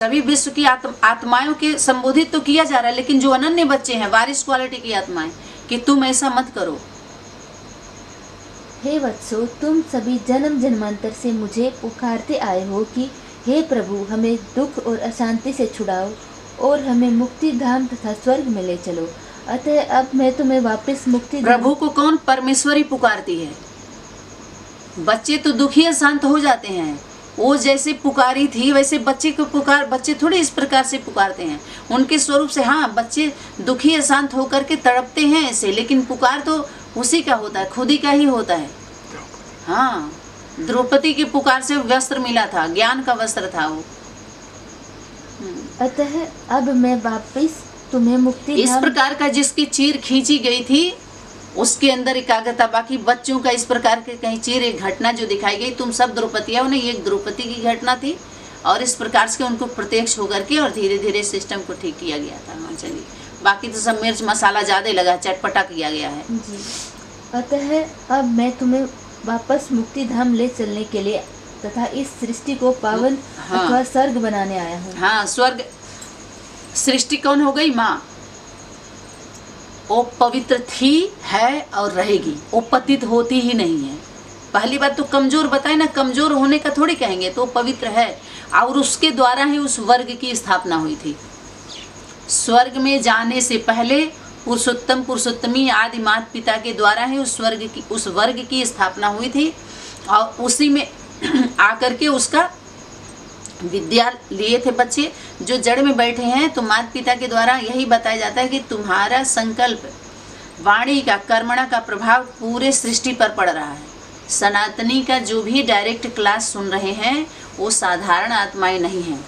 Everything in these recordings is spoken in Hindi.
सभी विश्व की आत्माओं के संबोधित तो किया जा रहा है, लेकिन जो अनन्य बच्चे हैं, वारिस क्वालिटी की आत्माएं, कि तुम ऐसा मत करो। हे वत्सो, तुम सभी जन्म जन्मांतर से मुझे पुकारते आए हो कि हे प्रभु, हमें दुख और अशांति से छुड़ाओ और हमें मुक्ति धाम तथा स्वर्ग में ले चलो। अतः अब मैं तुम्हें वापस मुक्ति। प्रभु को कौन? परमेश्वरी पुकारती है। बच्चे तो दुखी अशांत हो जाते हैं, वो जैसे पुकारी थी वैसे बच्चे को पुकार, बच्चे थोड़े इस प्रकार से पुकारते हैं उनके स्वरूप से। हाँ, बच्चे दुखी अशांत होकर के तड़पते हैं ऐसे, लेकिन पुकार तो उसी का होता है, खुद ही का ही होता है। हाँ, द्रौपदी की पुकार से वस्त्र मिला था, ज्ञान का वस्त्र था वो। अतः अब मैं वापस तुम्हें मुक्ति इस प्रकार का जिसकी चीर खींची गई थी उसके अंदर एकाग्रता। बाकी बच्चों का इस प्रकार के कहीं चीर, एक घटना जो दिखाई गई, तुम सब द्रौपदियों ने, एक द्रौपदी की घटना थी और इस प्रकार से उनको प्रत्यक्ष होकर के और धीरे धीरे सिस्टम को ठीक किया गया था। हाँ चलिए, बाकी तो सब मिर्च मसाला ज़्यादा लगा, चटपटा किया गया है जी। अतः अब मैं तुम्हें वापस मुक्ति धाम ले चलने के लिए तथा इस सृष्टि को पावन अथवा स्वर्ग बनाने आया हूँ। हाँ, स्वर्ग सृष्टि कौन हो गई? माँ। वो पवित्र थी, है और रहेगी, वो पतित होती ही नहीं है। पहली बात तो कमजोर बताए ना, कमजोर होने का थोड़ी कहेंगे, तो पवित्र है और उसके द्वारा ही उस वर्ग की स्थापना हुई थी। स्वर्ग में जाने से पहले पुरुषोत्तम पुरुषोत्तमी आदि माता पिता के द्वारा ही उस वर्ग की स्थापना हुई थी और उसी में आकर के उसका विद्या लिए थे बच्चे जो जड़ में बैठे हैं। तो माता पिता के द्वारा यही बताया जाता है कि तुम्हारा संकल्प, वाणी का, कर्मणा का प्रभाव पूरे सृष्टि पर पड़ रहा है। सनातनी का जो भी डायरेक्ट क्लास सुन रहे हैं वो साधारण आत्माएं नहीं हैं।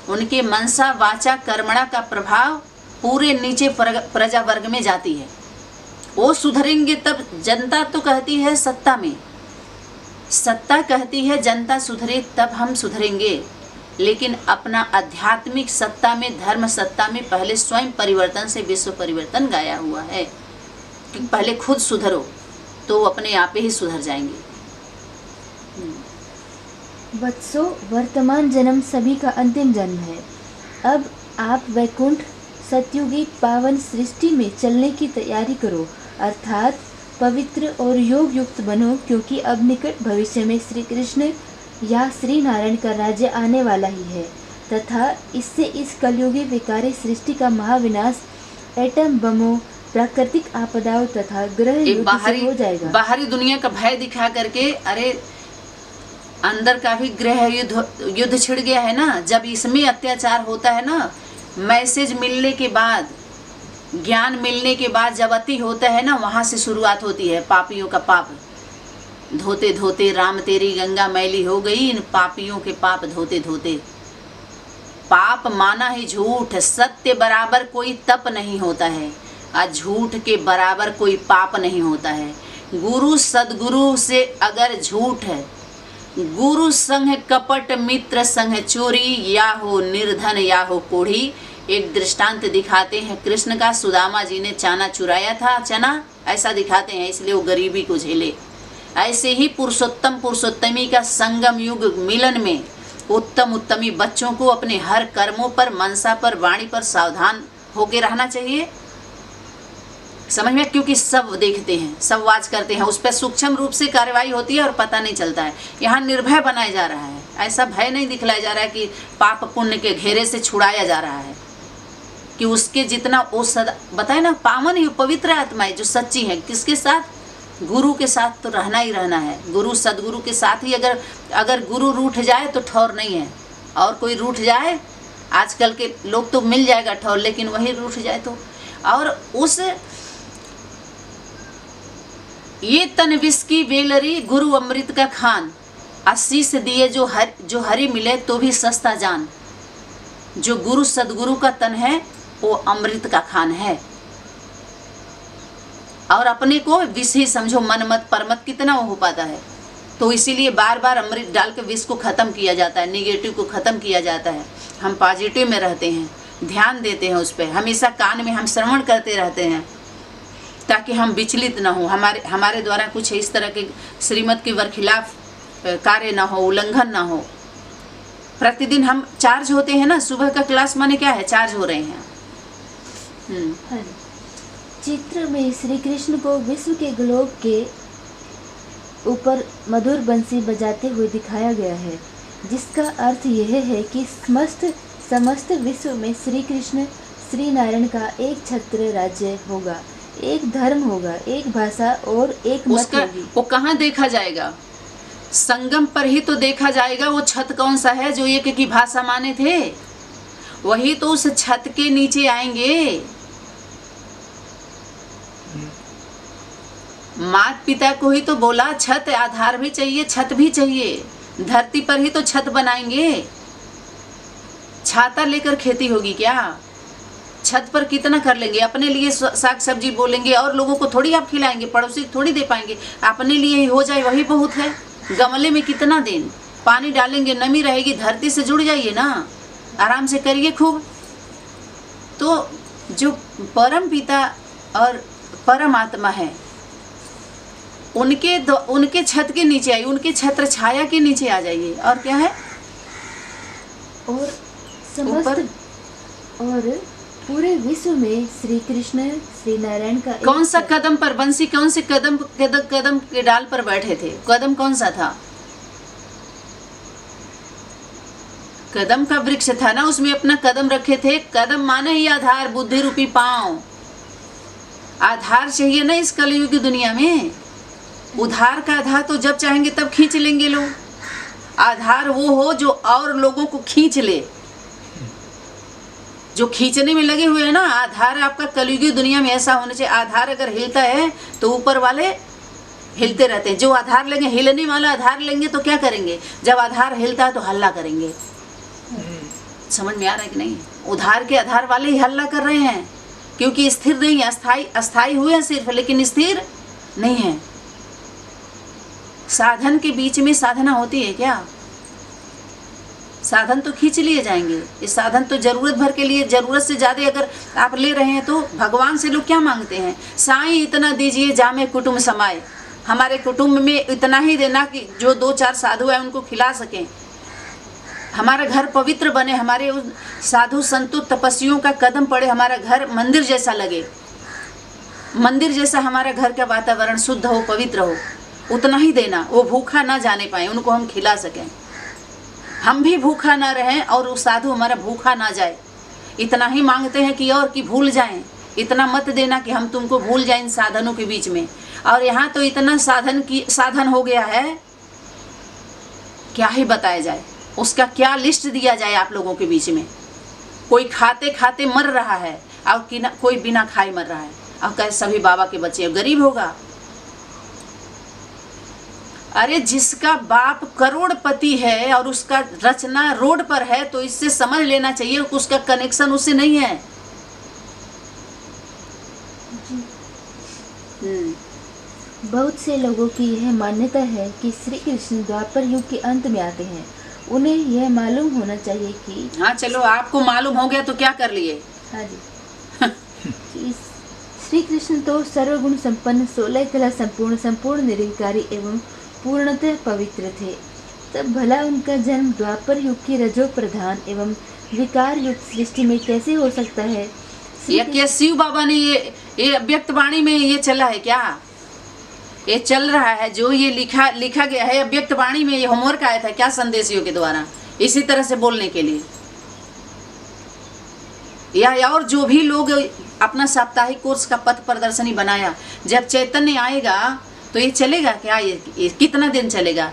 उनके मनसा वाचा कर्मणा का प्रभाव पूरे नीचे प्रजा वर्ग में जाती है। वो सुधरेंगे तब। जनता तो कहती है सत्ता में, सत्ता कहती है जनता सुधरे तब हम सुधरेंगे, लेकिन अपना आध्यात्मिक सत्ता में, धर्म सत्ता में पहले स्वयं परिवर्तन से विश्व परिवर्तन गाया हुआ है कि पहले खुद सुधरो तो अपने आप ही सुधर जाएंगे। वत्सो, वर्तमान जन्म सभी का अंतिम जन्म है। अब आप वैकुंठ सतयुगी पावन सृष्टि में चलने की तैयारी करो, अर्थात पवित्र और योग युक्त बनो, क्योंकि अब निकट भविष्य में श्री कृष्ण या श्री नारायण का राज्य आने वाला ही है तथा इससे इस कलयुगी विकारी सृष्टि का महाविनाश एटम बमों, प्राकृतिक आपदाओं तथा ग्रह युद्ध से हो जाएगा। बाहरी दुनिया का भय दिखा करके, अरे अंदर का भी ग्रह युद्ध छिड़ गया है ना। जब इसमें अत्याचार होता है ना, मैसेज मिलने के बाद, ज्ञान मिलने के बाद जब अति होता है ना, वहां से शुरुआत होती है पापियों का पाप। धोते धोते राम तेरी गंगा मैली हो गई, इन पापियों के पाप धोते धोते। पाप माना ही झूठ, सत्य बराबर कोई तप नहीं होता है और झूठ के बराबर कोई पाप नहीं होता है। गुरु सदगुरु से अगर झूठ है, गुरु संग कपट, मित्र संग चोरी, या हो निर्धन या हो कोढ़ी। एक दृष्टांत दिखाते हैं कृष्ण का। सुदामा जी ने चना चुराया था, चना ऐसा दिखाते हैं, इसलिए वो गरीबी को झेले। ऐसे ही पुरुषोत्तम पुरुषोत्तमी का संगम युग मिलन में उत्तम उत्तमी बच्चों को अपने हर कर्मों पर, मनसा पर, वाणी पर सावधान होके रहना चाहिए। समझ में? क्योंकि सब देखते हैं, सब वाच करते हैं, उस पर सूक्ष्म रूप से कार्रवाई होती है और पता नहीं चलता है। यहाँ निर्भय बनाया जा रहा है, ऐसा भय नहीं दिखलाया जा रहा है कि पाप पुण्य के घेरे से छुड़ाया जा रहा है कि उसके जितना वो सदा बताए ना, पावन ही पवित्र आत्माएं जो सच्ची है, किसके साथ? गुरु के साथ तो रहना ही रहना है। गुरु सदगुरु के साथ ही। अगर गुरु रूठ जाए तो ठौर नहीं है, और कोई रूठ जाए, आजकल के लोग तो मिल जाएगा ठौर, लेकिन वही रूठ जाए तो। और उस ये तन विष की बेलरी, गुरु अमृत का खान, आशीष दिए जो हरि मिले तो भी सस्ता जान। जो गुरु सदगुरु का तन है वो अमृत का खान है, और अपने को विष ही समझो। मन मत परमत कितना हो पाता है। तो इसीलिए बार बार अमृत डाल के विष को खत्म किया जाता है, निगेटिव को खत्म किया जाता है। हम पॉजिटिव में रहते हैं, ध्यान देते हैं उस पर, हमेशा कान में हम श्रवण करते रहते हैं ताकि हम विचलित ना हो, हमारे द्वारा कुछ इस तरह के श्रीमत के वरखिलाफ कार्य ना हो, उल्लंघन ना हो। प्रतिदिन हम चार्ज होते हैं ना, सुबह का क्लास माने क्या है, चार्ज हो रहे हैं। हाँ। चित्र में श्री कृष्ण को विश्व के ग्लोब के ऊपर मधुर बंसी बजाते हुए दिखाया गया है, जिसका अर्थ यह है कि समस्त विश्व में श्री कृष्ण श्री नारायण का एक छत्र राज्य होगा, एक धर्म होगा, एक भाषा और एक मत होगी। वो कहाँ देखा जाएगा? संगम पर ही तो देखा जाएगा। वो छत कौन सा है जो एक की भाषा माने थे? वही तो उस छत के नीचे आएंगे। माता पिता को ही तो बोला छत, आधार भी चाहिए, छत भी चाहिए। धरती पर ही तो छत बनाएंगे। छाता लेकर खेती होगी क्या? छत पर कितना कर लेंगे? अपने लिए साग सब्जी बोलेंगे और लोगों को थोड़ी आप खिलाएंगे, पड़ोसी को थोड़ी दे पाएंगे। अपने लिए ही हो जाए वही बहुत है। गमले में कितना दिन पानी डालेंगे, नमी रहेगी, धरती से जुड़ जाइए ना, आराम से करिए खूब। तो जो परम पिता और परमात्मा है, उनके छत के नीचे आइए, उनके छत्र छाया के नीचे आ जाइए। और क्या है? और समस्त और पूरे विश्व में श्री कृष्ण श्री नारायण का कौन सा कदम पर बंसी, कौन से कदम के डाल पर बैठे थे? कदम कौन सा था? कदम का वृक्ष था ना, उसमें अपना कदम रखे थे। कदम माने ही आधार, बुद्धि रूपी पांव। आधार चाहिए ना इस कलयुग की दुनिया में। उधार का आधार तो जब चाहेंगे तब खींच लेंगे लोग। आधार वो हो जो और लोगों को खींच ले, जो खींचने में लगे हुए हैं ना। आधार आपका कलयुगी दुनिया में ऐसा होना चाहिए। आधार अगर हिलता है तो ऊपर वाले हिलते रहते हैं। जो आधार लेंगे, हिलने वाला आधार लेंगे तो क्या करेंगे? जब आधार हिलता है तो हल्ला करेंगे। समझ में आ रहा है कि नहीं? उधार के आधार वाले ही हल्ला कर रहे हैं, क्योंकि स्थिर नहीं है। अस्थाई हुए हैं सिर्फ, लेकिन स्थिर नहीं है। साधन के बीच में साधना होती है क्या? साधन तो खींच लिए जाएंगे। इस साधन तो जरूरत भर के लिए, जरूरत से ज्यादा अगर आप ले रहे हैं तो भगवान से लोग क्या मांगते हैं? साईं इतना दीजिए जामे कुटुंब समाए। हमारे कुटुंब में इतना ही देना कि जो 2-4 साधु हैं उनको खिला सकें, हमारा घर पवित्र बने, हमारे उस साधु संतों तपस्वियों का कदम पड़े, हमारा घर मंदिर जैसा लगे, मंदिर जैसा हमारा घर का वातावरण शुद्ध हो, पवित्र हो। उतना ही देना। वो भूखा ना जाने पाए, उनको हम खिला सकें, हम भी भूखा ना रहें और वो साधु हमारा भूखा ना जाए। इतना ही मांगते हैं कि और कि भूल जाएं। इतना मत देना कि हम तुमको भूल जाएं इन साधनों के बीच में। और यहाँ तो इतना साधन हो गया है, क्या ही बताया जाए। उसका क्या लिस्ट दिया जाए आप लोगों के बीच में। कोई खाते खाते मर रहा है और कोई बिना खाए मर रहा है। और कहे सभी बाबा के बच्चे, गरीब होगा। अरे जिसका बाप करोड़पति है और उसका रचना रोड पर है, तो इससे समझ लेना चाहिए कि उसका कनेक्शन उससे नहीं है। बहुत से लोगों की यह मान्यता है कि श्री कृष्ण द्वापर युग के अंत में आते हैं। उन्हें यह मालूम होना चाहिए कि हाँ चलो, आपको मालूम हो गया तो क्या कर लिए। हाँ जी श्री कृष्ण तो सर्वगुण संपन्न, 16 कला संपूर्ण निरंकारी एवं पूर्णतः पवित्र थे। तब भला उनका जन्म द्वापर युग की रजो प्रधान एवं विकार युक्त सृष्टि में कैसे हो सकता है? क्या शिव बाबा ने ये अव्यक्त वाणी में ये चला है क्या? ये चल रहा है जो ये लिखा गया है अव्यक्त वाणी में। ये होमवर्क आया था क्या संदेशियों के द्वारा इसी तरह से बोलने के लिए? या और जो भी लोग अपना साप्ताहिक कोर्स का पथ प्रदर्शनी बनाया, जब चैतन्य आएगा तो ये चलेगा क्या? ये कितना दिन चलेगा?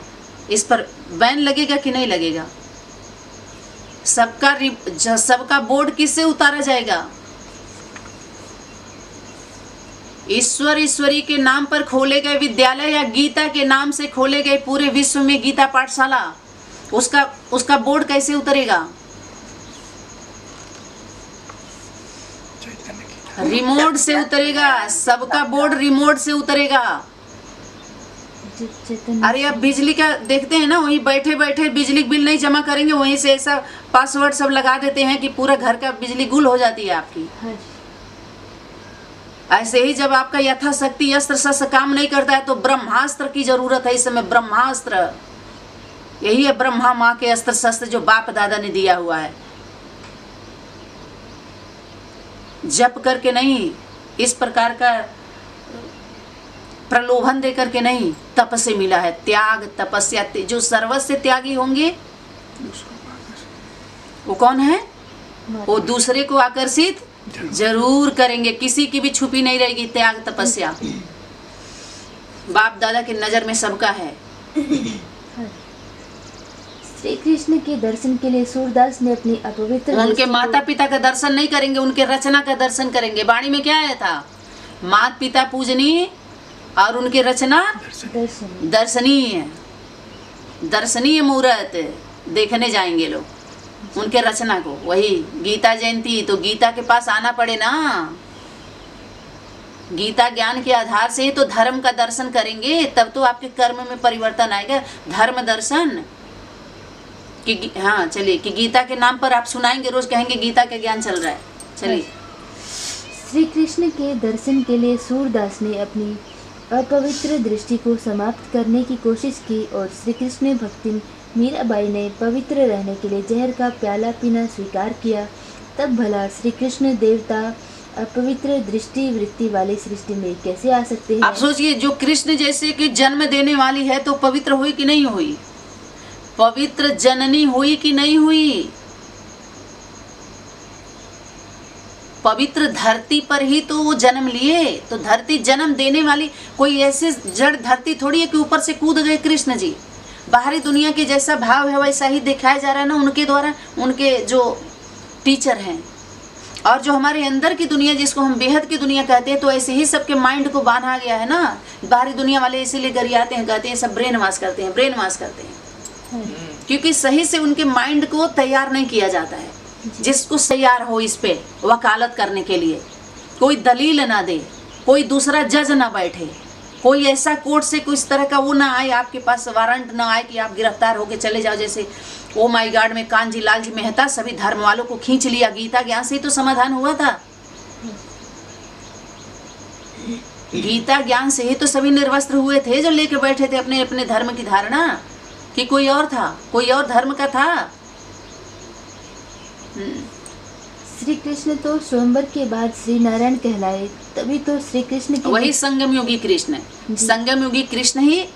इस पर बैन लगेगा कि नहीं लगेगा? सबका बोर्ड किससे उतारा जाएगा? ईश्वर ईश्वरी के नाम पर खोले गए विद्यालय या गीता के नाम से खोले गए पूरे विश्व में गीता पाठशाला, उसका बोर्ड कैसे उतरेगा? रिमोट से उतरेगा। सबका बोर्ड रिमोट से उतरेगा। अरे अब बिजली का देखते हैं ना, वहीं बैठे बैठे बिजली बिल नहीं जमा करेंगे, वहीं से ऐसा पासवर्ड सब लगा देते हैं कि पूरा घर का बिजली गुल हो जाती है आपकी। ऐसे ही जब आपका यथाशक्ति अस्त्र शस्त्र काम नहीं करता है तो ब्रह्मास्त्र की जरूरत है इस समय। ब्रह्मास्त्र यही है ब्रह्मा माँ के अस्त्र शस्त्र जो बाप दादा ने दिया हुआ है। जप करके नहीं, इस प्रकार का प्रलोभन दे करके नहीं, तप से मिला है। त्याग तपस्या, जो सर्वस्व त्यागी होंगे वो कौन है? वो दूसरे को आकर्षित जरूर करेंगे, किसी की भी छुपी नहीं रहेगी त्याग तपस्या। बाप दादा की नजर में सबका है। श्री कृष्ण के दर्शन के लिए सूरदास ने अपनी अपवित्र उनके दृष्टि को- माता पिता का दर्शन नहीं करेंगे, उनके रचना का दर्शन करेंगे। वाणी में क्या आया था? माता पिता पूजनीय और उनके रचना दर्शन दर्शनीय। दर्शनीय मुहूर्त देखने जाएंगे लोग उनके रचना को। वही गीता जयंती, तो गीता के पास आना पड़े ना। गीता ज्ञान के आधार से ही तो धर्म का दर्शन करेंगे, तब तो आपके कर्म में परिवर्तन आएगा। धर्म दर्शन कि हाँ चलिए, कि गीता के नाम पर आप सुनाएंगे, रोज कहेंगे गीता का ज्ञान चल रहा है। चलिए, श्री कृष्ण के दर्शन के लिए सूरदास ने अपनी अपवित्र दृष्टि को समाप्त करने की कोशिश की और श्री कृष्ण भक्ति मीराबाई ने पवित्र रहने के लिए जहर का प्याला पीना स्वीकार किया। तब भला श्री कृष्ण देवता अपवित्र दृष्टि वृत्ति वाली सृष्टि में कैसे आ सकते हैं? आप सोचिए, जो कृष्ण जैसे कि जन्म देने वाली है तो पवित्र हुई कि नहीं हुई? पवित्र जननी हुई कि नहीं हुई? पवित्र धरती पर ही तो वो जन्म लिए। तो धरती जन्म देने वाली कोई ऐसे जड़ धरती थोड़ी है कि ऊपर से कूद गए कृष्ण जी। बाहरी दुनिया के जैसा भाव है वैसा ही दिखाया जा रहा है ना उनके द्वारा, उनके जो टीचर हैं। और जो हमारे अंदर की दुनिया जिसको हम बेहद की दुनिया कहते हैं, तो ऐसे ही सबके माइंड को बांधा गया है ना। बाहरी दुनिया वाले इसीलिए गरियाते हैं, कहते हैं सब ब्रेन वॉश करते हैं, ब्रेन वॉश करते हैं, क्योंकि सही से उनके माइंड को तैयार नहीं किया जाता है। जिसको तैयार हो इस पे वकालत करने के लिए, कोई दलील ना दे, कोई दूसरा जज ना बैठे, कोई ऐसा कोर्ट से कुछ तरह का वो ना आए, आपके पास वारंट ना आए कि आप गिरफ्तार होके चले जाओ। जैसे ओ माई गॉड में कांजी लाल जी मेहता सभी धर्म वालों को खींच लिया। गीता ज्ञान से ही तो समाधान हुआ था। गीता ज्ञान से ही तो सभी निर्वस्त्र हुए थे जो लेके बैठे थे अपने अपने धर्म की धारणा, कि कोई और था, कोई और धर्म का था। श्री कृष्ण तो स्वयंवर के बाद श्री नारायण कहलाए, तभी तो श्री कृष्ण के वही संगम योगी कृष्ण, संगम योगी कृष्ण ही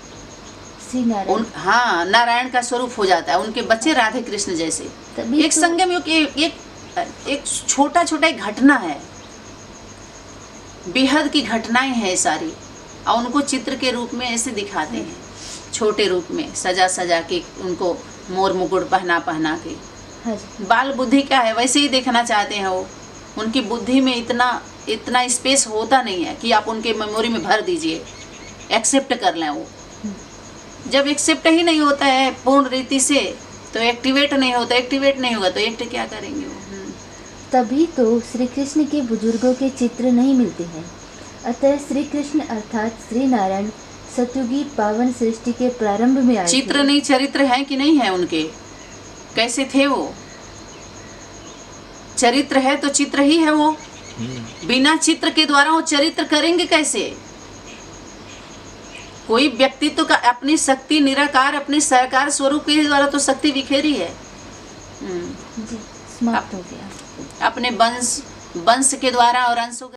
श्री नारायण हाँ नारायण का स्वरूप हो जाता है। उनके बच्चे राधे कृष्ण जैसे। तभी एक तो- संगम युग एक छोटा छोटा एक घटना है, बेहद की घटनाएं हैं सारी, और उनको चित्र के रूप में ऐसे दिखाते हैं, छोटे रूप में सजा सजा के, उनको मोर मुकुट पहना पहना के। हाँ जी, बाल बुद्धि क्या है वैसे ही देखना चाहते हैं वो। उनकी बुद्धि में इतना स्पेस होता नहीं है कि आप उनके मेमोरी में भर दीजिए, एक्सेप्ट कर लें। वो जब एक्सेप्ट ही नहीं होता है पूर्ण रीति से, तो एक्टिवेट नहीं होता, एक्टिवेट नहीं होगा तो एक्ट क्या करेंगे वो। तभी तो श्री कृष्ण के बुजुर्गों के चित्र नहीं मिलते हैं। अतः श्री कृष्ण अर्थात श्री नारायण सतयुगी पावन सृष्टि के प्रारंभ में आए चित्र थे। नहीं, चरित्र है कि नहीं है उनके? कैसे थे वो? चरित्र है तो चित्र ही है वो। बिना चित्र के द्वारा वो चरित्र करेंगे कैसे? कोई व्यक्तित्व का अपनी शक्ति निराकार अपने साकार स्वरूप के द्वारा तो शक्ति बिखेरी है। जी, समाप्त हो गया। अपने वंश के द्वारा और अंशों